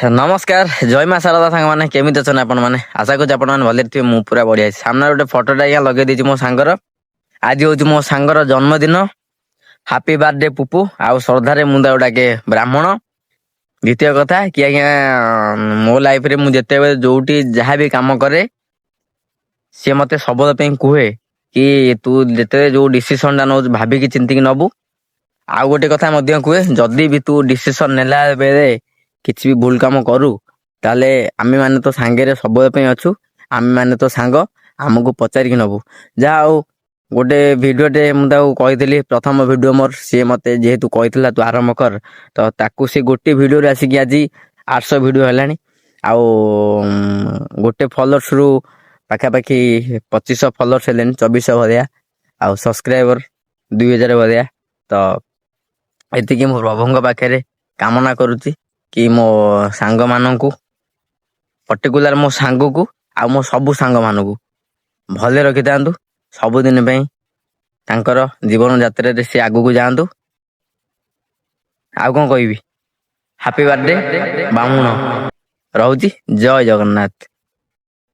नमस्कार जय माँ शारदा सांग मैंने केमी अच्छा आपण मैंने आशा करूँ आपण मैंने भले थे मु पूरा बढ़िया सामने गोटे फटोटा आज्ञा लगे देती मो सांगर आज हूँ मो सांगर जन्मदिन हापी बर्थडे पुपू आउ श्रद्धारे मुंदा डाके ब्राह्मण द्वितीय कथा कि आज्ञा मो लाइफ रे मु जेते जोटी जहाँ भी काम करे सी मते सबद पे कहे कि तू जेते जो डिसीजन नौ भाविकी चिंतिकी नबू आउ गोटे कथा कहे जदि भी तू डिसीजन नेला बेले किसी भी भूल काम करू ताले आमे माने तो सांगे सबद पे अच्छु आमे माने तो सांग आमको पचारिक नबू जहाँ हूँ गोटे भिडियोटे मुझे प्रथम भिडियो मोर सी मते जेहेतु कही तू आरंभ कर तो ताकू सी गोटे भिडियो आसिक आज 800 भिडियो है आउ गोटे फॉलोअर्स रु पाखापाखि 2500 फॉलोअर्स है 2400 भरिया आउ सब्सक्राइबर 2000 भरिया तो एतिकी मो प्रभु पाखे कामना करुच्ची कि मो सांग मानू पर्टिकुलर मो सांग को आ मो सबू सांग मानू भले रखि था सबुदिन तांकर जीवन यात्रा रे से आगू को जातु आउ कौन कहबी हैप्पी बर्थडे बामुण रहुची जय जगन्नाथ।